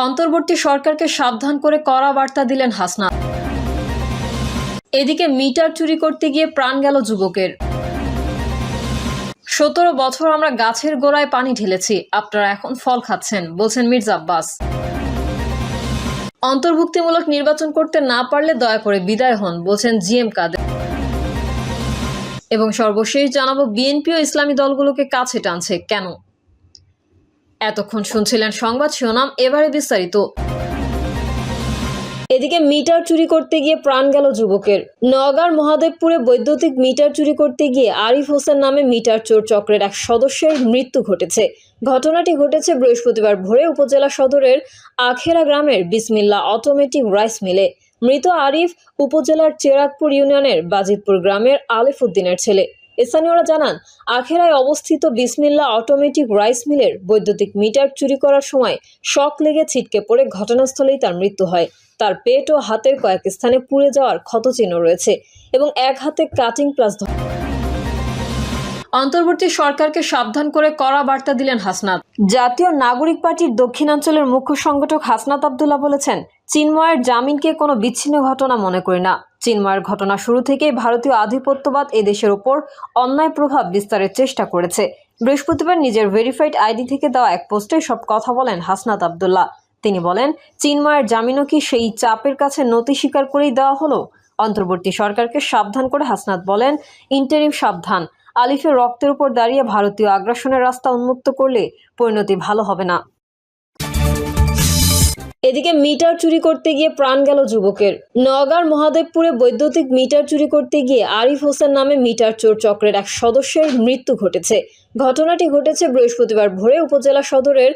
অন্তর্বর্তী সরকারকে সাবধান করে কড়া বার্তা দিলেন হাসনাত। এদিকে মিটার চুরি করতে গিয়ে প্রাণ গেল যুবকের। 17 বছর আমরা গাছের গোড়ায় পানি ঢেলেছি, আপনারা এখন ফল খাচ্ছেন, বলছেন মির্জা আব্বাস। অন্তর্ভুক্তিমূলক নির্বাচন করতে না পারলে দয়া করে বিদায় হন, বলছেন জিএম কাদের। এবং সর্বশেষ জানাবো, বিএনপি ও ইসলামী দলগুলোকে কাছে টানছে কেন। এতক্ষণ শুনছিলেন সংবাদ শিরোনাম, এবারে বিস্তারিত। এদিকে মিটার চুরি করতে গিয়ে প্রাণ গেল যুবকের। নওগাঁর মহাদেবপুরে বৈদ্যুতিক মিটার চুরি করতে গিয়ে আরিফ হোসেন নামে মিটার চোর চক্রের এক সদস্যের মৃত্যু ঘটেছে। ঘটনাটি ঘটেছে বৃহস্পতিবার ভোরে উপজেলা সদরের আখেরা গ্রামের বিসমিল্লা অটোমেটিক রাইস মিলে। মৃত আরিফ উপজেলার চেরাগপুর ইউনিয়নের বাজিতপুর গ্রামের আলিফ উদ্দিনের ছেলে। স্থানীয়রা জানান, আখেরায় অবস্থিত বিসমিল্লা অটোমেটিক রাইস মিলের বৈদ্যুতিক মিটার চুরি করার সময় শক লেগে ছিটকে পড়ে ঘটনাস্থলেই তার মৃত্যু হয়। তার পেট ও হাতের কয়েক স্থানে পুড়ে যাওয়ার ক্ষতচিহ্ন রয়েছে এবং এক হাতে কাটিং প্লাস। অন্তর্বর্তী সরকারকে সাবধান করে কড়া বার্তা দিলেন হাসনাত। জাতীয় নাগরিক পার্টির দক্ষিণাঞ্চলের মুখ্য সংগঠক হাসনাত আব্দুল্লাহ বলেছেন, চিন্ময়ের জামিনকে কোনো বিচ্ছিন্ন ঘটনা মনে করি না। চিন্ময়ের ঘটনা শুরু থেকেই ভারতীয় আধিপত্যবাদ এদেশের ওপর অন্যায় প্রভাব বিস্তারের চেষ্টা করেছে। বৃহস্পতিবার নিজের ভেরিফাইড আইডি থেকে দেওয়া এক পোস্টে সব কথা বলেন হাসনাত আব্দুল্লাহ। তিনি বলেন, চিন্ময়ের জামিনও কি সেই চাপের কাছে নতি স্বীকার করেই দেওয়া হলো। অন্তর্বর্তী সরকারকে সাবধান করে হাসনাত বলেন, ইন্টারিম সাবধান, আলিফের রক্তের উপর দাঁড়িয়ে ভারতীয় আগ্রাসনের রাস্তা উন্মুক্ত করলে পরিণতি ভালো হবে না। এদিকে মিটার চুরি করতে গিয়ে প্রাণ গেল যুবকের। নওগাঁর মহাদেবপুরে বৈদ্যুতিক মিটার চুরি করতে গিয়ে আরিফ হোসেন নামে মিটার চোর চক্রের এক সদস্যের মৃত্যু ঘটেছে। ঘটনাটি ঘটেছে বৃহস্পতিবার ভোরে উপজেলা সদরের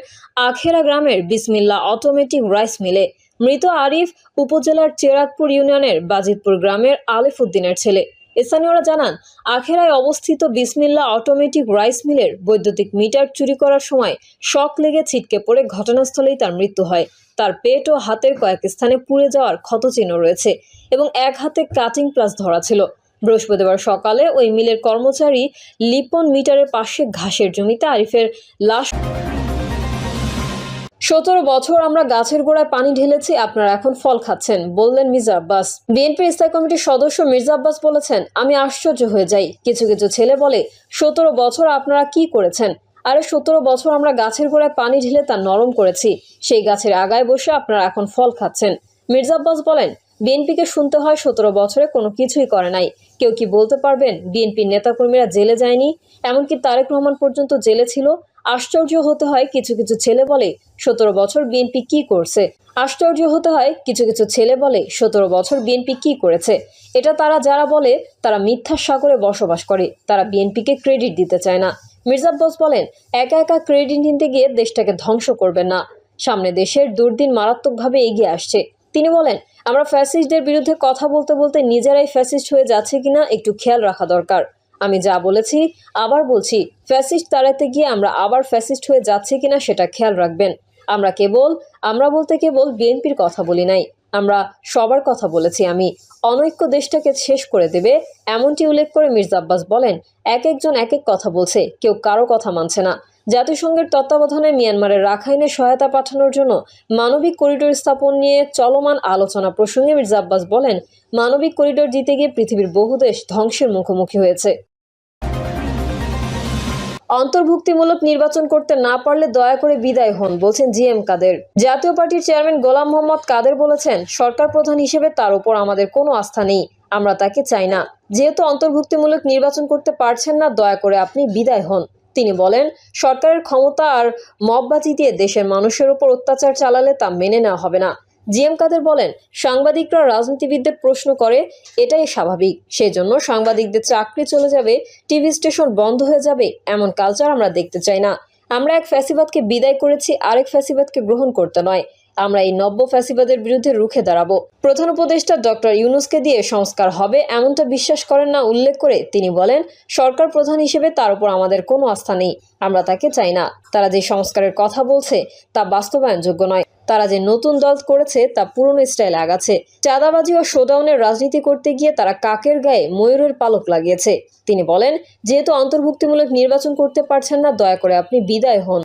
আখেরা গ্রামের বিসমিল্লা অটোমেটিক রাইস মিলে। মৃত আরিফ উপজেলার চেরাগপুর ইউনিয়নের বাজিতপুর গ্রামের আলিফ উদ্দিনের ছেলে। স্থানীয়রা জানান, আখেরায় অবস্থিত বিসমিল্লা অটোমেটিক রাইস মিলের বৈদ্যুতিক মিটার চুরি করার সময় শক লেগে ছিটকে পড়ে ঘটনাস্থলেই তার মৃত্যু হয়। তার পেট ও হাতের কয়েক স্থানে পুড়ে যাওয়ার ক্ষতচিহ্ন রয়েছে এবং এক হাতে কাটিং প্লাস ধরা ছিল। বৃহস্পতিবার সকালে ওই মিলের কর্মচারী লিপন মিটারের পাশে ঘাসের জমিতে আরিফের লাশ। 17 বছর আমরা গাছের গোড়ায় পানি ঢেলেছি, আপনারা এখন ফল খাচ্ছেন, বললেন মির্জা আব্বাস। বিএনপির স্থায়ী কমিটির সদস্য মির্জা আব্বাস বলেছেন, আমি আশ্চর্য হয়ে যাই। কিছু কিছু ছেলে বলে, 17 বছর আপনারা কি করেছেন? আরে 17 বছর আমরা গাছের গোড়ায় পানি ঢেলে তা নরম করেছি, সেই গাছের আগায় বসে আপনারা এখন ফল খাচ্ছেন। মির্জা আব্বাস বলেন, বিএনপিকে শুনতে হয় 17 বছরে কোনো কিছুই করে নাই। কেউ কি বলতে পারবেন বিএনপির নেতাকর্মীরা জেলে যায়নি? এমনকি তারেক রহমান পর্যন্ত জেলে ছিল। আশ্চর্য হতে হয় কিছু কিছু ছেলে বলে 17 বছর বিএনপি কি করছে। আশ্চর্য হতে হয় কিছু কিছু ছেলে বলে 17 বছর বিএনপি কি করেছে। এটা তারা যারা বলে তারা মিথ্যার সাগরে বসবাস করে, তারা বিএনপিকে ক্রেডিট দিতে চায় না। মির্জা আব্বাস বলেন, একা একা ক্রেডিট নিতে গিয়ে দেশটাকে ধ্বংস করবেন না। সামনে দেশের দুর্দিন মারাত্মকভাবে এগিয়ে আসছে। তিনি বলেন, আমরা ফ্যাসিস্টদের বিরুদ্ধে কথা বলতে বলতে নিজেরাই ফ্যাসিস্ট হয়ে যাচ্ছে কিনা একটু খেয়াল রাখা দরকার। আমি যা বলেছি আবার বলছি, ফ্যাসিস্ট তাড়াতে গিয়ে আমরা আবার ফ্যাসিস্ট হয়ে যাচ্ছে কিনা সেটা খেয়াল রাখবেন। আমরা বলতে কেবল বিএনপির কথা বলি নাই, আমরা সবার কথা বলেছি। আমি অনৈক্য দেশটাকে শেষ করে দেবে এমনটি উল্লেখ করে মির্জা আব্বাস বলেন, এক একজন এক এক কথা বলছে, কেউ কারো কথা মানছে না। জাতিসংঘের তত্ত্বাবধানে মিয়ানমারের রাখাইনে সহায়তা পাঠানোর জন্য মানবিক করিডোর স্থাপন নিয়ে চলমান আলোচনা প্রসঙ্গে মির্জা আব্বাস বলেন, মানবিক করিডোর দিতে গিয়ে পৃথিবীর বহু দেশ ধ্বংসের মুখোমুখি হয়েছে। অন্তর্ভুক্তিমূলক নির্বাচন করতে না পারলে দয়া করে বিদায় হন, বলছেন জিএম কাদের। জাতীয় পার্টির চেয়ারম্যান গোলাম মোহাম্মদ কাদের বলেছেন, সরকার প্রধান হিসেবে তার উপর আমাদের কোনো আস্থা নেই, আমরা তাকে চাই না। যেহেতু অন্তর্ভুক্তিমূলক নির্বাচন করতে পারছেন না, দয়া করে আপনি বিদায় হন। তিনি বলেন, সরকারের ক্ষমতা আর মববাজি দিয়ে দেশের মানুষের উপর অত্যাচার চালালে তা মেনে নেওয়া হবে না। জিএম কাদের বলেন, সাংবাদিকরা রাজনীতিবিদদের প্রশ্ন করে, এটাই স্বাভাবিক। সেই জন্য সাংবাদিকদের চাকরি চলে যাবে, টিভি স্টেশন বন্ধ হয়ে যাবে, এমন কালচার আমরা দেখতে চাই না। আমরা এক ফ্যাসিবাদকে বিদায় করেছি, আরেক ফ্যাসিবাদকে গ্রহণ করতে নয়। আমরা এই নব্য ফ্যাসিবাদের বিরুদ্ধে রুখে দাঁড়াবো। প্রধান উপদেষ্টা ডক্টর ইউনূসকে দিয়ে সংস্কার হবে এমনটা বিশ্বাস করেন না উল্লেখ করে তিনি বলেন, সরকার প্রধান হিসেবে তার উপর আমাদের কোনো আস্থা নেই, আমরা তাকে চাই না। তারা যে সংস্কারের কথা বলছে তা বাস্তবায়নযোগ্য নয়। তারা যে নতুন দল করেছে তা পুরনো স্টাইলে আগাচ্ছে। চাঁদাবাজি ও শোডাউনের রাজনীতি করতে গিয়ে তারা কাকের গায়ে ময়ূরের পালক লাগিয়েছে। তিনি বলেন, যেহেতু অন্তর্ভুক্তিমূলক নির্বাচন করতে পারছেন না, দয়া করে আপনি বিদায় হন।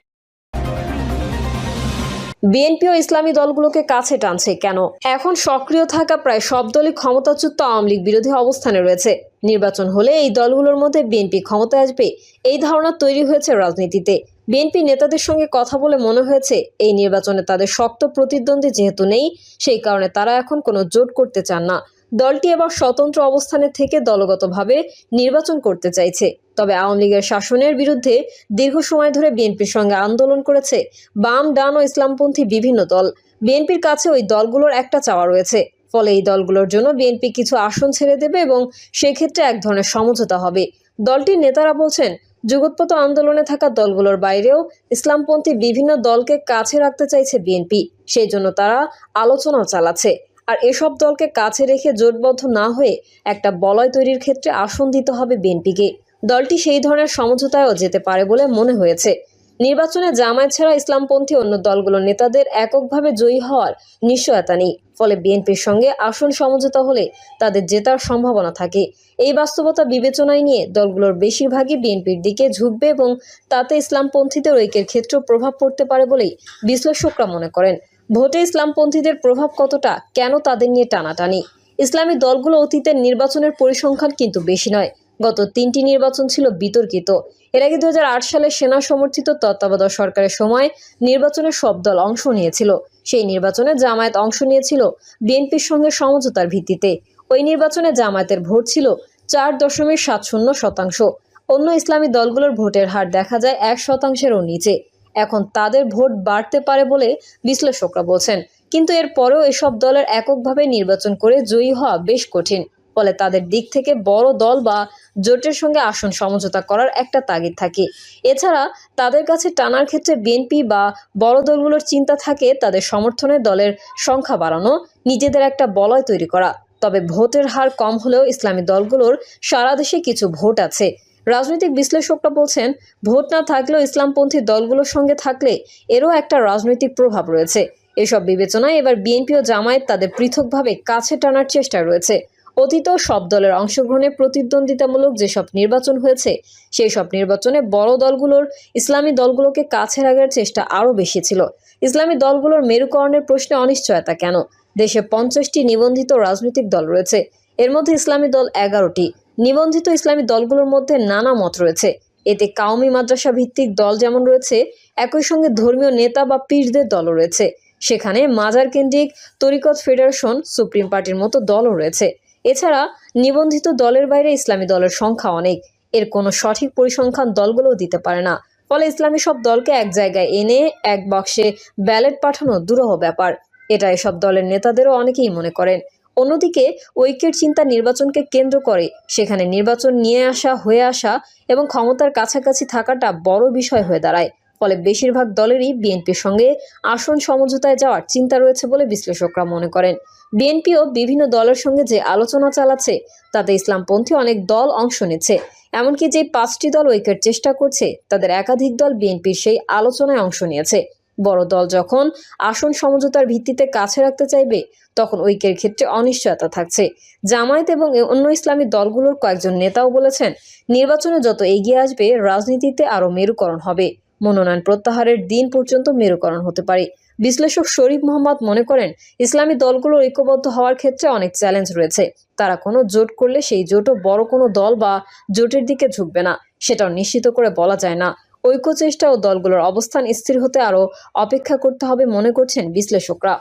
বিএনপি ও ইসলামী দলগুলোকে কাছে টানছে কেন? এখন সক্রিয় থাকা প্রায় সব দলই ক্ষমতাচ্যুত আওয়ামী লীগ বিরোধী অবস্থানে রয়েছে। নির্বাচন হলে এই দলগুলোর মধ্যে বিএনপি ক্ষমতায় আসবে, এই ধারণা তৈরি হয়েছে রাজনীতিতে। বিএনপি নেতাদের সঙ্গে কথা বলে মনে হয়েছে এই নির্বাচনে তাদের শক্ত প্রতিদ্বন্দ্বী যেহেতু নেই, সেই কারণে তারা এখন কোনো জোট করতে চান না। দলটি এবার স্বতন্ত্র অবস্থানে থেকে দলগতভাবে নির্বাচন করতে চাইছে। তবে আওয়ামী লীগের শাসনের বিরুদ্ধে দীর্ঘ সময় ধরে বিএনপির সঙ্গে আন্দোলন করেছে বাম, ডান ও ইসলামপন্থী বিভিন্ন দল। বিএনপির কাছে ওই দলগুলোর একটা চাওয়া রয়েছে, ফলে এই দলগুলোর জন্য বিএনপি কিছু আসন ছেড়ে দেবে এবং সেক্ষেত্রে এক ধরনের সমঝোতা হবে। দলটির নেতারা বলছেন, যুগোৎপত আন্দোলনে থাকা দলগুলোর বাইরেও ইসলামপন্থী বিভিন্ন দলকে কাছে রাখতে চাইছে বিএনপি, সেই জন্য তারা আলোচনাও চালাচ্ছে। আর এসব দলকে কাছে রেখে জোটবদ্ধ না হয়ে একটা বলয় তৈরির ক্ষেত্রে আসন দিতে হবে বিএনপিকে। দলটি সেই ধরনের সমঝোতায়ও যেতে পারে বলে মনে হয়েছে। নির্বাচনে জামায়াত ছাড়া ইসলামপন্থী অন্য দলগুলোর নেতাদের এককভাবে জয়ী হওয়ার নিশ্চয়তা নেই, ফলে বিএনপির সঙ্গে আসন সমঝোতা হলে তাদের জেতার সম্ভাবনা থাকে। এই বাস্তবতা বিবেচনায় নিয়ে দলগুলোর বেশিরভাগই বিএনপির দিকে ঝুঁকবে এবং তাতে ইসলামপন্থীদের ঐক্যের ক্ষেত্রেও প্রভাব পড়তে পারে বলেই বিশ্লেষকরা মনে করেন। ভোটে ইসলামপন্থীদের প্রভাব কতটা, কেন তাদের নিয়ে টানাটানি? ইসলামী দলগুলো অতীতের নির্বাচনের পরিসংখ্যান কিন্তু বেশি নয়। গত 3টি নির্বাচন ছিল বিতর্কিত। এর আগে 2008 সালে সেনা সমর্থিত তত্ত্বাবধায়ক সরকারের সময় নির্বাচনে সব দল অংশ নিয়েছিল। সেই নির্বাচনে জামায়াত অংশ নিয়েছিল বিএনপির সঙ্গে সমঝোতার ভিত্তিতে। ওই নির্বাচনে জামায়াতের ভোট ছিল 4.70%। অন্য ইসলামী দলগুলোর ভোটের হার দেখা যায় 1%-এরও নিচে। এখন তাদের ভোট বাড়তে পারে বলে বিশ্লেষকরা বলছেন, কিন্তু এর পরেও এসব দলের এককভাবে নির্বাচন করে জয়ী হওয়া বেশ কঠিন। ফলে তাদের দিক থেকে বড় দল বা জোটের সঙ্গে আসন সমঝোতা করার একটা তাগিদ থাকে। এছাড়া তাদের কাছে টানার ক্ষেত্রে বিএনপি বা বড় দলগুলোর চিন্তা থাকে তাদের সমর্থনে দলের সংখ্যা বাড়ানো, নিজেদের একটা বলয় তৈরি করা। তবে ভোটের হার কম হলেও ইসলামী দলগুলোর সারা দেশে কিছু ভোট আছে। রাজনৈতিক বিশ্লেষকরা বলছেন, ভোট না থাকলেও ইসলামপন্থী দলগুলোর সঙ্গে থাকলে এরও একটা রাজনৈতিক প্রভাব রয়েছে। এসব বিবেচনায় এবার বিএনপি ও জামায়াত তাদের পৃথকভাবে কাছে টানার চেষ্টায় রয়েছে। অতীতেও সব দলের অংশগ্রহণে প্রতিদ্বন্দ্বিতামূলক যেসব নির্বাচন হয়েছে, সেই সব নির্বাচনে বড় দলগুলোর ইসলামী দলগুলোকে কাছে রাখার চেষ্টা আরও বেশি ছিল। ইসলামী দলগুলোর মেরুকরণের প্রশ্নে অনিশ্চয়তা কেন? দেশে 50টি নিবন্ধিত রাজনৈতিক দল রয়েছে, এর মধ্যে ইসলামী দল 11টি। নিবন্ধিত ইসলামী দলগুলোর মধ্যে নানা মত রয়েছে। এতে কাউমি মাদ্রাসা ভিত্তিক দল যেমন রয়েছে, একই সঙ্গে ধর্মীয় নেতা বা পীরদের দলও রয়েছে। সেখানে মাজার কেন্দ্রিক তরিকত ফেডারেশন, সুপ্রিম পার্টির মতো দলও রয়েছে। এছাড়া নিবন্ধিত দলের বাইরে ইসলামী দলের সংখ্যা অনেক। এর কোনো সঠিক পরিসংখ্যান দলগুলোও দিতে পারে না। ফলে ইসলামী সব দলকে এক জায়গায় এনে এক বাক্সে ব্যালট পাঠানো দুরূহ ব্যাপার। এটা এসব দলের নেতাদেরও অনেকেই মনে করেন। অন্যদিকে ঐক্যের চিন্তা নির্বাচনকে কেন্দ্র করে, সেখানে নির্বাচন নিয়ে আসা, হয়ে আসা এবং ক্ষমতার কাছাকাছি থাকাটা বড় বিষয় হয়ে দাঁড়ায়। ফলে বেশিরভাগ দলেরই বিএনপির সঙ্গে আসন সমঝোতায় যাওয়ার চিন্তা রয়েছে বলে বিশ্লেষকরা মনে করেন। বিএনপিও বিভিন্ন দলের সঙ্গে যে আলোচনা চালাচ্ছে, তাতে ইসলামপন্থী অনেক দল অংশ নিচ্ছে। এমনকি যে 5টি দল ঐক্যের চেষ্টা করছে, তাদের একাধিক দল বিএনপির সেই আলোচনায় অংশ নিয়েছে। বড় দল যখন আসন সমঝোতার ভিত্তিতে কাছে রাখতে চাইবে, তখন ঐক্যের ক্ষেত্রে অনিশ্চয়তা থাকছে। জামায়াত এবং অন্য ইসলামী দলগুলোর কয়েকজন নেতাও বলেছেন, নির্বাচনে যত এগিয়ে আসবে রাজনীতিতে আরও মেরুকরণ হবে। মনোনয়ন প্রত্যাহারের দিন পর্যন্ত মেরুকরণ হতে পারে। বিশ্লেষক শরীফ মোহাম্মদ মনে করেন, ইসলামী দলগুলো ঐক্যবদ্ধ হওয়ার ক্ষেত্রে অনেক চ্যালেঞ্জ রয়েছে। তারা কোনো জোট করলে সেই জোটও বড় কোনো দল বা জোটের দিকে ঝুঁকবে না, সেটাও নিশ্চিত করে বলা যায় না। ঐক্য চেষ্টা ও দলগুলোর অবস্থান স্থির হতে আরও অপেক্ষা করতে হবে মনে করছেন বিশ্লেষকরা।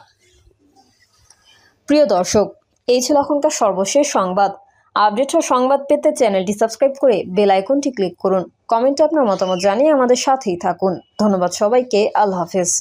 প্রিয় দর্শক, এই ছিল এখনকার সর্বশেষ সংবাদ। আপডেট ও সংবাদ পেতে চ্যানেলটি সাবস্ক্রাইব করে বেল আইকনটি ক্লিক করুন। কমেন্টে আপনার মতামত জানিয়ে আমাদের সাথেই থাকুন। ধন্যবাদ সবাইকে। আল্লাহ হাফেজ।